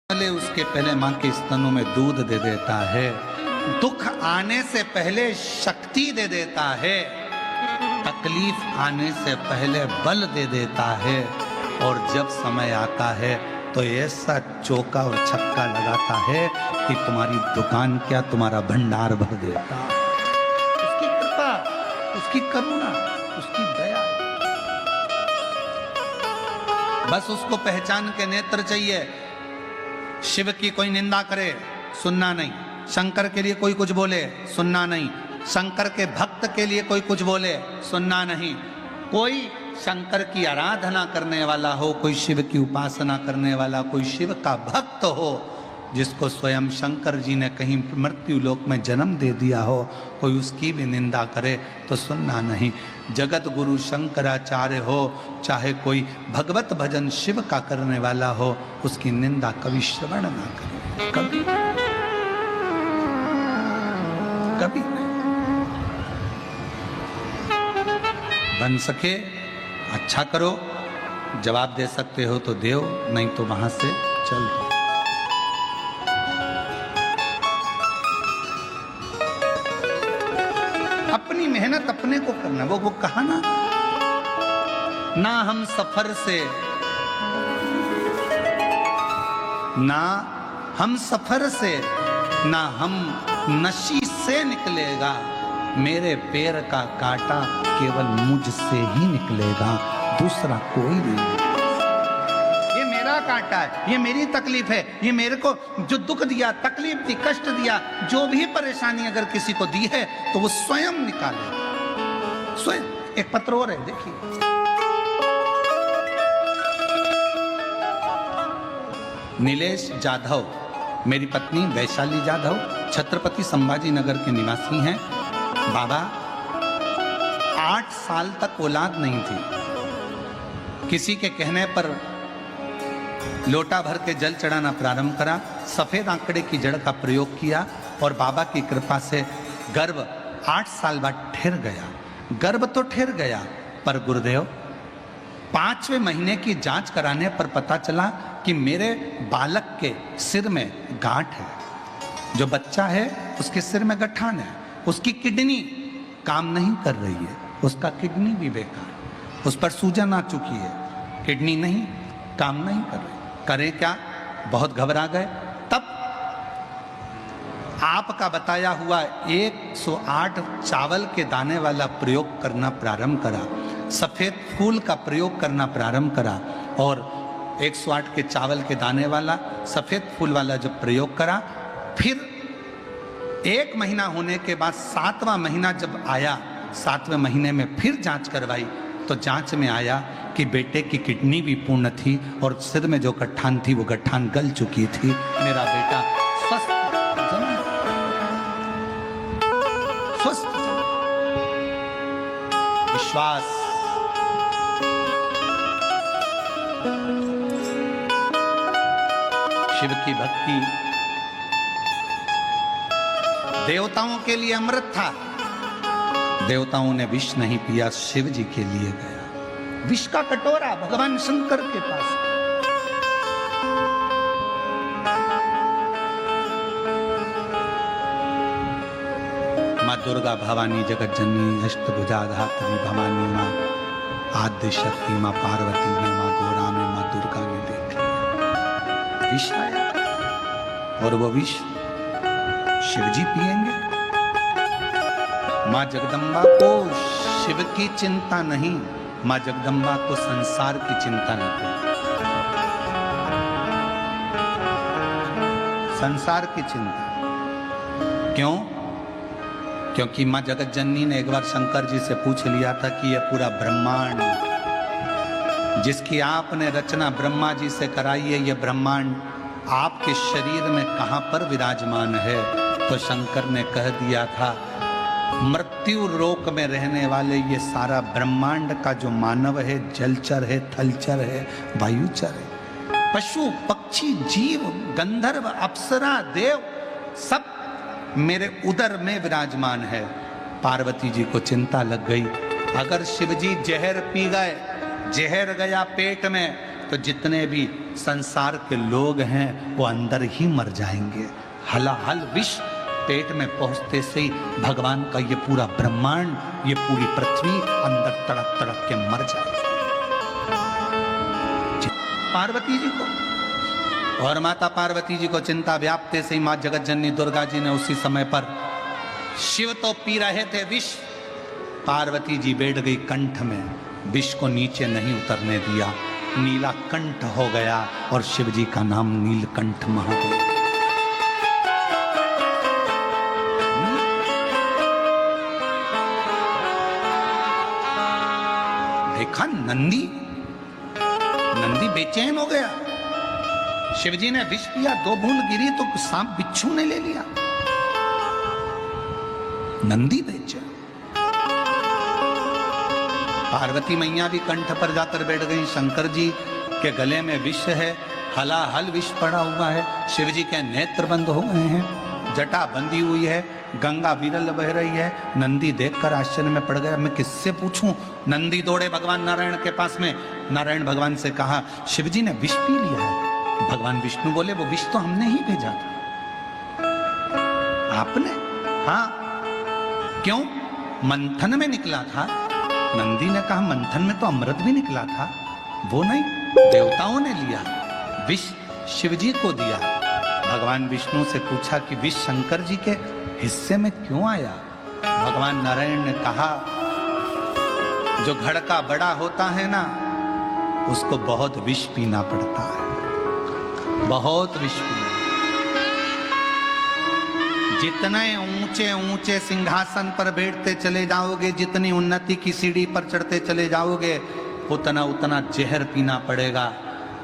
पहले उसके पहले माँ के स्तनों में दूध दे देता है, दुख आने से पहले शक्ति दे देता है, तकलीफ आने से पहले बल दे देता है, और जब समय आता है तो ऐसा चौका और छक्का लगाता है कि तुम्हारी दुकान क्या तुम्हारा भंडार भर देता। उसकी कृपा, उसकी करुणा, उसकी दया, बस उसको पहचान के नेत्र चाहिए। शिव की कोई निंदा करे सुनना नहीं, शंकर के लिए कोई कुछ बोले सुनना नहीं, शंकर के भक्त के लिए कोई कुछ बोले सुनना नहीं। कोई शंकर की आराधना करने वाला हो, कोई शिव की उपासना करने वाला, कोई शिव का भक्त हो, जिसको स्वयं शंकर जी ने कहीं मृत्यु लोक में जन्म दे दिया हो, कोई उसकी भी निंदा करे तो सुनना नहीं। जगत गुरु शंकराचार्य हो, चाहे कोई भगवत भजन शिव का करने वाला हो, उसकी निंदा कभी श्रवण ना करे, कभी कभी बन सके अच्छा करो, जवाब दे सकते हो तो दो, नहीं तो वहां से चल दो। अपनी मेहनत अपने को करना, वो कहा ना हम सफर से, ना हम सफर से, ना हम नशी से निकलेगा, मेरे पैर का कांटा केवल मुझसे ही निकलेगा, दूसरा कोई नहीं। ये मेरा कांटा है, ये मेरी तकलीफ है, ये मेरे को जो दुख दिया, तकलीफ दी, कष्ट दिया, जो भी परेशानी अगर किसी को दी है तो वो स्वयं निकाले, स्वयं। एक पत्र और है, देखिए, नीलेश जाधव, मेरी पत्नी वैशाली जाधव छत्रपति संभाजी नगर के निवासी हैं। बाबा 8 साल तक औलाद नहीं थी, किसी के कहने पर लोटा भर के जल चढ़ाना प्रारंभ करा, सफेद आंकड़े की जड़ का प्रयोग किया और बाबा की कृपा से गर्भ 8 साल बाद ठहर गया। गर्भ तो ठहर गया, पर गुरुदेव 5वें महीने की जांच कराने पर पता चला कि मेरे बालक के सिर में गांठ है, जो बच्चा है उसके सिर में गठान है, उसकी किडनी काम नहीं कर रही है, उसका किडनी भी बेकार, उस पर सूजन आ चुकी है, किडनी नहीं काम नहीं कर रही, करें क्या? बहुत घबरा गए। तब आपका बताया हुआ 108 चावल के दाने वाला प्रयोग करना प्रारंभ करा, सफेद फूल का प्रयोग करना प्रारंभ करा, और 108 के चावल के दाने वाला सफेद फूल वाला जब प्रयोग करा, फिर 1 महीना होने के बाद 7वां महीना जब आया, 7वें महीने में फिर जांच करवाई तो जांच में आया कि बेटे की किडनी भी पूर्ण थी और सिर में जो गठान थी वो गठान गल चुकी थी। मेरा बेटा स्वस्थ स्वस्थ। विश्वास, शिव की भक्ति देवताओं के लिए अमृत था, देवताओं ने विष नहीं पिया, शिव जी के लिए गया विष का कटोरा भगवान शंकर के पास। माँ दुर्गा भवानी जगत जननी अष्टभुजा धात्री भवानी, माँ आद्य शक्ति, माँ पार्वती ने, माँ गौरा में, माँ दुर्गा ने देख लिया विष आया, और वो विष शिवजी पिएंगे। माँ जगदम्बा को शिव की चिंता नहीं, माँ जगदम्बा को संसार की चिंता नहीं, संसार की चिंता। क्यों? क्योंकि माँ जगत जननी ने एक बार शंकर जी से पूछ लिया था कि यह पूरा ब्रह्मांड जिसकी आपने रचना ब्रह्मा जी से कराई है, यह ब्रह्मांड आपके शरीर में कहां पर विराजमान है? तो शंकर ने कह दिया था, मृत्यु लोक में रहने वाले ये सारा ब्रह्मांड का जो मानव है, जलचर है, थलचर है, वायुचर है, पशु पक्षी जीव गंधर्व अप्सरा देव सब मेरे उदर में विराजमान है। पार्वती जी को चिंता लग गई, अगर शिवजी जहर पी गए, जहर गया पेट में तो जितने भी संसार के लोग हैं वो अंदर ही मर जाएंगे। हलाहल विष पेट में पहुंचते से ही भगवान का ये पूरा ब्रह्मांड, ये पूरी पृथ्वी अंदर तड़प तड़प के मर जाएगी। पार्वती जी को और माता पार्वती जी को चिंता व्याप्ते से ही मां जगत जननी दुर्गा जी ने उसी समय पर, शिव तो पी रहे थे विष, पार्वती जी बैठ गई कंठ में, विष को नीचे नहीं उतरने दिया, नीला कंठ हो गया और शिव जी का नाम नीलकंठ महादेव। देखा नंदी बेचैन हो गया, शिवजी ने विष पिया, 2 बूंद गिरी तो सांप बिच्छू ने ले लिया, नंदी बेचैन। पार्वती मैया भी कंठ पर जाकर बैठ गई, शंकर जी के गले में विष है, हलाहल विष पड़ा हुआ है, शिव जी के नेत्र बंद हो गए हैं, जटा बंधी हुई है, गंगा विरल बह रही है। नंदी देखकर आश्चर्य में पड़ गया, मैं किससे पूछूं? नंदी दौड़े भगवान नारायण के पास में, नारायण भगवान से कहा शिव जी ने विष पी लिया है। भगवान विष्णु बोले वो विष तो हमने ही भेजा था। आपने? हाँ। क्यों? मंथन में निकला था। नंदी ने कहा मंथन में तो अमृत भी निकला था। वो नहीं, देवताओं ने लिया, विष शिव जी को दिया। भगवान विष्णु से पूछा कि विष शंकर जी के हिस्से में क्यों आया? भगवान नारायण ने कहा जो घड़ा बड़ा होता है ना, उसको बहुत विष पीना पड़ता है, बहुत विष पीना। जितने ऊंचे ऊंचे सिंहासन पर बैठते चले जाओगे, जितनी उन्नति की सीढ़ी पर चढ़ते चले जाओगे, उतना उतना जहर पीना पड़ेगा।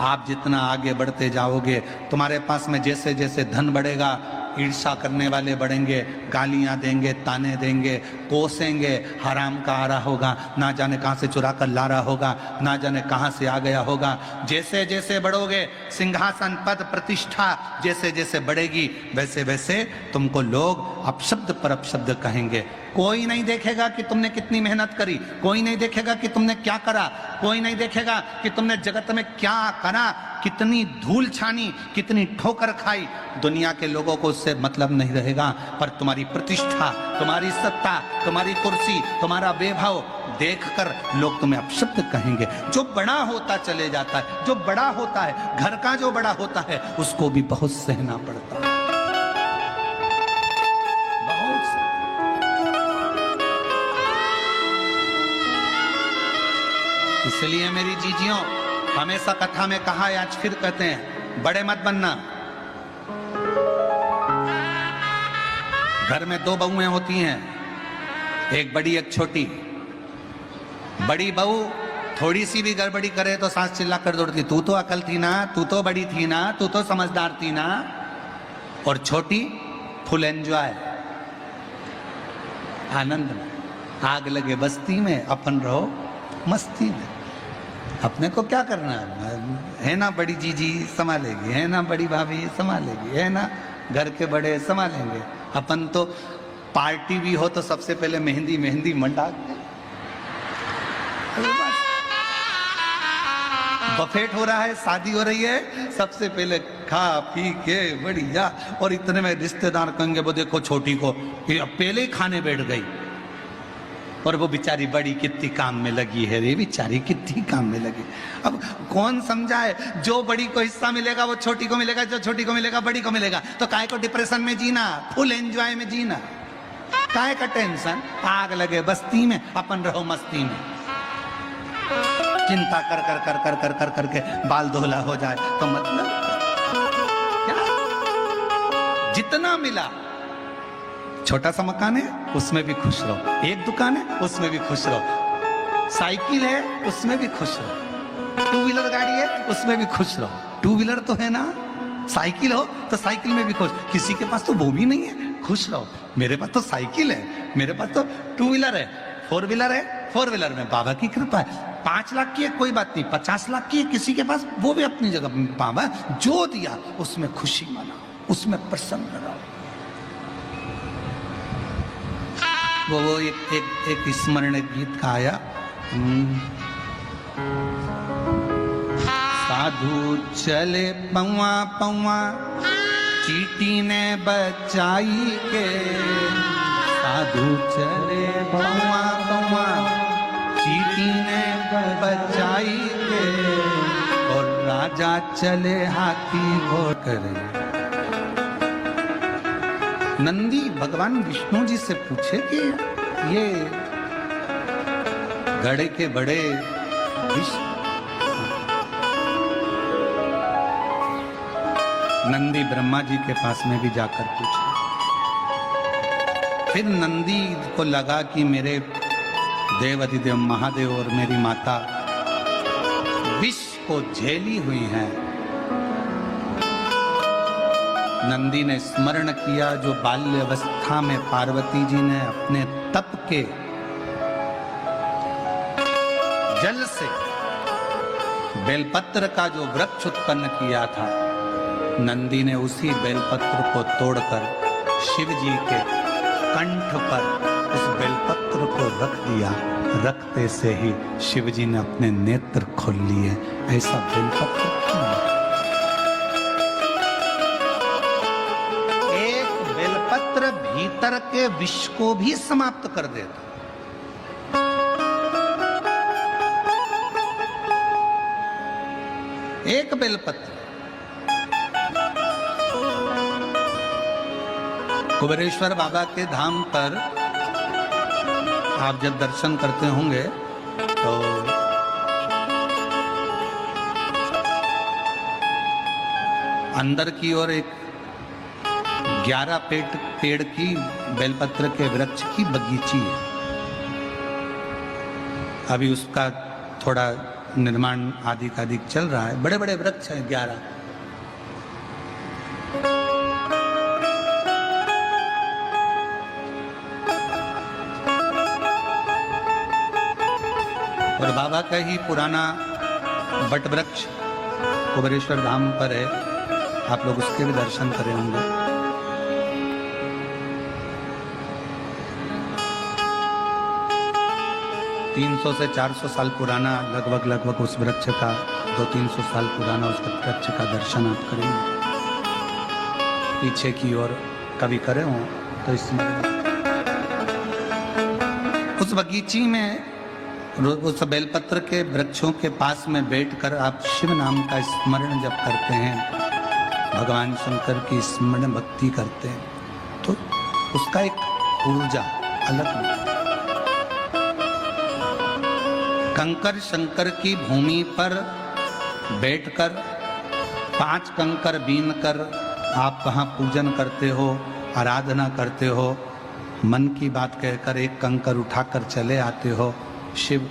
आप जितना आगे बढ़ते जाओगे, तुम्हारे पास में जैसे जैसे धन बढ़ेगा, ईर्ष्या करने वाले बढ़ेंगे, गालियां देंगे, ताने देंगे, कोसेंगे, हराम का आ रहा होगा, ना जाने कहां से चुरा कर ला रहा होगा, ना जाने कहां से आ गया होगा। जैसे जैसे बढ़ोगे, सिंहासन पद प्रतिष्ठा जैसे जैसे बढ़ेगी, वैसे वैसे तुमको लोग अपशब्द पर अपशब्द कहेंगे। कोई नहीं देखेगा कि तुमने कितनी मेहनत करी, कोई नहीं देखेगा कि तुमने क्या करा, कोई नहीं देखेगा कि तुमने जगत में क्या करा, कितनी धूल छानी, कितनी ठोकर खाई। दुनिया के लोगों को उससे मतलब नहीं रहेगा, पर तुम्हारी प्रतिष्ठा, तुम्हारी सत्ता, तुम्हारी कुर्सी, तुम्हारा वैभव देखकर लोग तुम्हें अपशब्द कहेंगे। जो बड़ा होता चले जाता है, जो बड़ा होता है, घर का जो बड़ा होता है, उसको भी बहुत सहना पड़ता है, बहुत सहना। इसलिए मेरी जीजियों, हमेशा कथा में कहा है, आज फिर कहते हैं, बड़े मत बनना। घर में 2 बहुएं होती हैं, एक बड़ी एक छोटी। बड़ी बहू थोड़ी सी भी गड़बड़ी करे तो सास चिल्ला कर दौड़ती, तू तो अकल थी ना, तू तो बड़ी थी ना, तू तो समझदार थी ना। और छोटी फुल एंजॉय, आनंद में, आग लगे बस्ती में, अपन रहो मस्ती में। अपने को क्या करना है ना, बड़ी जीजी संभालेगी, है ना बड़ी भाभी संभालेगी, है ना घर के बड़े संभालेंगे। अपन तो पार्टी भी हो तो सबसे पहले मेहंदी मेहंदी मंडा, बफेट हो रहा है, शादी हो रही है, सबसे पहले खा पी के बढ़िया। और इतने में रिश्तेदार कहेंगे वो देखो छोटी को, ये पहले ही खाने बैठ गई, और वो बेचारी बड़ी कितनी काम में लगी है रे, बेचारी कितनी काम में लगी। अब कौन समझाए, जो बड़ी को हिस्सा मिलेगा वो छोटी को मिलेगा, जो छोटी को मिलेगा बड़ी को मिलेगा। तो काय को डिप्रेशन में जीना, फुल एंजॉय में जीना, काय का टेंशन, आग लगे बस्ती में, अपन रहो मस्ती में। चिंता कर कर कर कर कर कर करके बाल धोला हो जाए तो मतलब क्या? जितना मिला, छोटा सा मकान है उसमें भी खुश रहो, एक दुकान है उसमें भी खुश रहो, साइकिल है उसमें भी खुश रहो, 2 व्हीलर गाड़ी है उसमें भी खुश रहो। 2 व्हीलर तो है ना, साइकिल हो तो साइकिल में भी खुश। किसी के पास तो वो भी नहीं है, खुश रहो। मेरे पास तो साइकिल है, मेरे पास तो 2 व्हीलर है, 4 व्हीलर है, 4 व्हीलर में बाबा की कृपा है। 5 लाख की है कोई बात नहीं, 50 लाख की है किसी के पास, वो भी अपनी जगह। बाबा जो दिया उसमें खुशी मनाओ, उसमें प्रसन्न रहो। वो एक स्मरण गीत का आया, साधु चले पौआ पौआ चींटी ने बचाई के, साधु चले पौआ पौआ चींटी ने बचाई के, और राजा चले हाथी घोड़े। नंदी भगवान विष्णु जी से पूछे कि ये घड़े के बड़े नंदी ब्रह्मा जी के पास में भी जाकर पूछे। फिर नंदी को लगा कि मेरे देव अधिदेव महादेव और मेरी माता विष को झेली हुई हैं। नंदी ने स्मरण किया जो बाल्य अवस्था में पार्वती जी ने अपने तप के जल से बेलपत्र का जो वृक्ष उत्पन्न किया था, नंदी ने उसी बेलपत्र को तोड़कर शिव जी के कंठ पर उस बेलपत्र को रख दिया। रखते से ही शिव जी ने अपने नेत्र खोल लिए। ऐसा बेलपत्र क्यों? एक बेलपत्र भीतर के विष को भी समाप्त कर देता। एक बेलपत्र। कुबेरेश्वर बाबा के धाम पर आप जब दर्शन करते होंगे तो अंदर की ओर एक 11 पेड़ की बेलपत्र के वृक्ष की बगीची है। अभी उसका थोड़ा निर्माण आदि का अधिक चल रहा है। बड़े बड़े वृक्ष हैं 11। और बाबा का ही पुराना बट वृक्ष कुबेरेश्वर धाम पर है। आप लोग उसके भी दर्शन करे होंगे। तीन 300 से 400 साल पुराना लगभग उस वृक्ष का 200-300 साल पुराना उस वृक्ष का दर्शन आप करेंगे। पीछे की ओर कभी करे हो तो इसमें उस बगीची में उस बेलपत्र के वृक्षों के पास में बैठकर आप शिव नाम का स्मरण जब करते हैं, भगवान शंकर की स्मरण भक्ति करते हैं, तो उसका एक ऊर्जा अलग है। कंकर शंकर की भूमि पर बैठकर 5 कंकर बीन कर आप वहां पूजन करते हो, आराधना करते हो, मन की बात कहकर एक कंकर उठाकर चले आते हो। शिव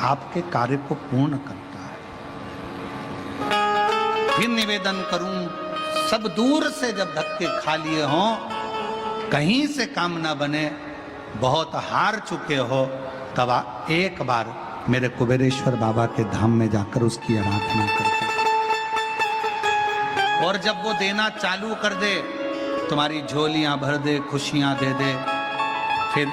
आपके कार्य को पूर्ण करता है। फिर निवेदन करूं, सब दूर से जब धक्के खा लिए हों, कहीं से काम ना बने, बहुत हार चुके हो, तब एक बार मेरे कुबेरेश्वर बाबा के धाम में जाकर उसकी आराधना करते। और जब वो देना चालू कर दे, तुम्हारी झोलियां भर दे, खुशियां दे दे, फिर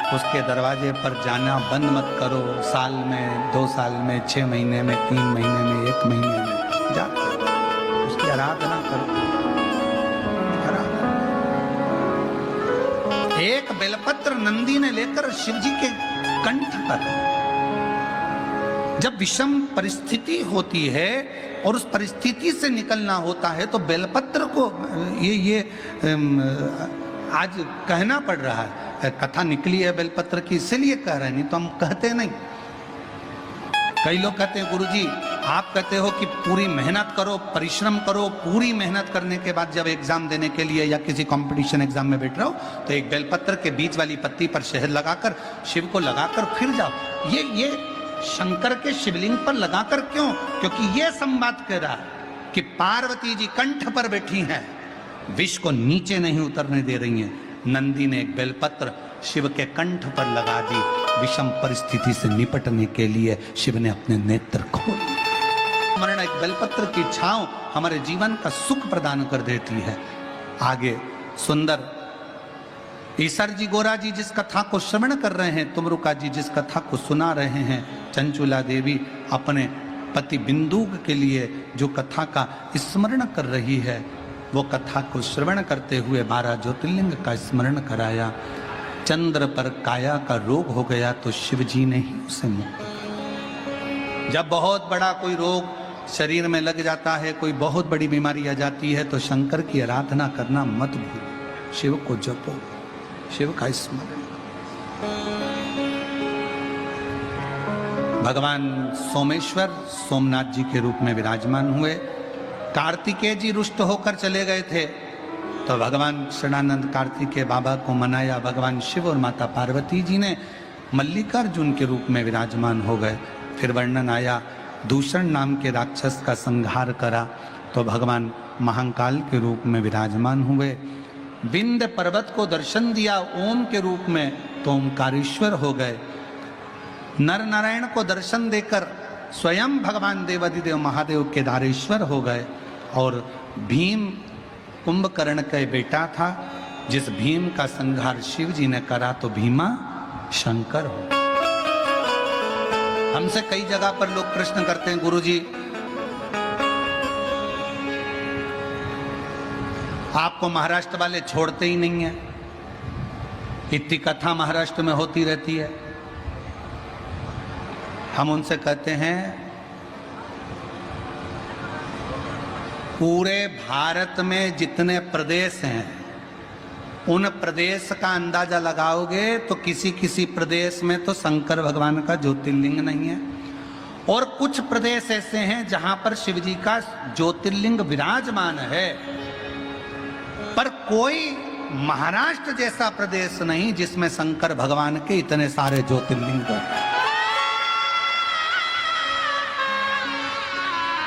उसके दरवाजे पर जाना बंद मत करो। साल में, 2 साल में, 6 महीने में, 3 महीने में, 1 महीने में जाकर उसकी आराधना करो। एक बेलपत्र नंदी ने लेकर शिव जी के कंठ पर, जब विषम परिस्थिति होती है और उस परिस्थिति से निकलना होता है, तो बेलपत्र को ये आज कहना पड़ रहा है। कथा निकली है बेलपत्र की, इसीलिए कह रहे हैं, नहीं तो हम कहते नहीं। कई लोग कहते हैं गुरुजी आप कहते हो कि पूरी मेहनत करो, परिश्रम करो, पूरी मेहनत करने के बाद जब एग्जाम देने के लिए या किसी कंपटीशन एग्जाम में बैठ रहे हो, तो एक बेलपत्र के बीच वाली पत्ती पर शहद लगाकर शिव को लगाकर फिर जाओ। ये शंकर के शिवलिंग पर लगाकर क्यों? क्योंकि ये संवाद कह रहा है कि पार्वती जी कंठ पर बैठी हैं, विष को नीचे नहीं उतरने दे रही हैं। नंदी ने एक बेलपत्र शिव के कंठ पर लगा दी। विषम परिस्थिति से निपटने के लिए शिव ने अपने नेत्र खोल। स्मरण एक बेलपत्र की छांव हमारे जीवन का सुख प्रदान कर देती है। आगे सुंदर ईसर जी गोरा जी जिस कथा को श्रवण कर रहे हैं, तुमरुका जी जिस कथा को सुना रहे हैं, चंचुला देवी अपने पति बिंदुक के लिए जो कथा का स्मरण कर रही है, वो कथा को श्रवण करते हुए 12 ज्योतिर्लिंग का स्मरण कराया। चंद्र पर काया का रोग हो गया तो शिव जी ने ही उसे मुक्त किया। जब बहुत बड़ा कोई रोग शरीर में लग जाता है, कोई बहुत बड़ी बीमारी आ जाती है, तो शंकर की आराधना करना मत भूलो, शिव को जपो, शिव का स्मरण। भगवान सोमेश्वर सोमनाथ जी के रूप में विराजमान हुए। कार्तिकेय जी रुष्ट होकर चले गए थे, तो भगवान शरणानंद कार्तिकेय बाबा को मनाया। भगवान शिव और माता पार्वती जी ने मल्लिकार्जुन के रूप में विराजमान हो गए। फिर वर्णन आया, दूषण नाम के राक्षस का संहार करा तो भगवान महाकाल के रूप में विराजमान हुए। विंध्य पर्वत को दर्शन दिया ओम के रूप में तो ओमकारेश्वर हो गए। नर नारायण को दर्शन देकर स्वयं भगवान देवादिदेव महादेव केदारेश्वर हो गए। और भीम कुंभकर्ण का बेटा था, जिस भीम का संहार शिव जी ने करा तो भीमा शंकर हो। हमसे कई जगह पर लोग प्रश्न करते हैं, गुरुजी आपको महाराष्ट्र वाले छोड़ते ही नहीं है, इतनी कथा महाराष्ट्र में होती रहती है। हम उनसे कहते हैं, पूरे भारत में जितने प्रदेश हैं, उन प्रदेश का अंदाजा लगाओगे तो किसी किसी प्रदेश में तो शंकर भगवान का ज्योतिर्लिंग नहीं है, और कुछ प्रदेश ऐसे हैं जहां पर शिव जी का ज्योतिर्लिंग विराजमान है। पर कोई महाराष्ट्र जैसा प्रदेश नहीं जिसमें शंकर भगवान के इतने सारे ज्योतिर्लिंग हैं।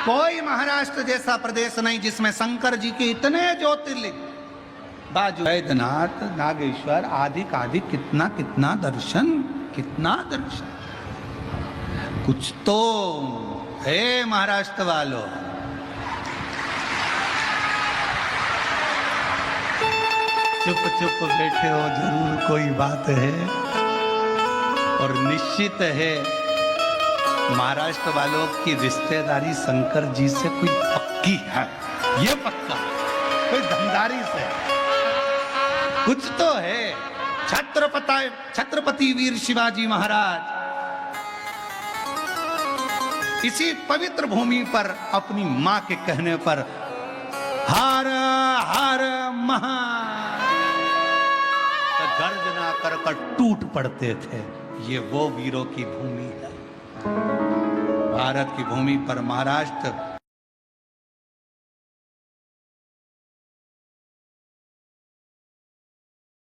कोई महाराष्ट्र जैसा प्रदेश नहीं जिसमें शंकर जी के इतने ज्योतिर्लिंग, बाजू वैद्यनाथ, नागेश्वर, आदि आदि, कितना कितना दर्शन, कितना दर्शन। कुछ तो है महाराष्ट्र वालों। चुप चुप बैठे हो, जरूर कोई बात है। और निश्चित है महाराष्ट्र वालों की रिश्तेदारी शंकर जी से कोई पक्की है, ये पक्का, कोई धमदारी से कुछ तो है। छत्रपति वीर शिवाजी महाराज इसी पवित्र भूमि पर अपनी मां के कहने पर हर हर महा गर्जना कर टूट पड़ते थे। ये वो वीरों की भूमि है। भारत की भूमि पर महाराष्ट्र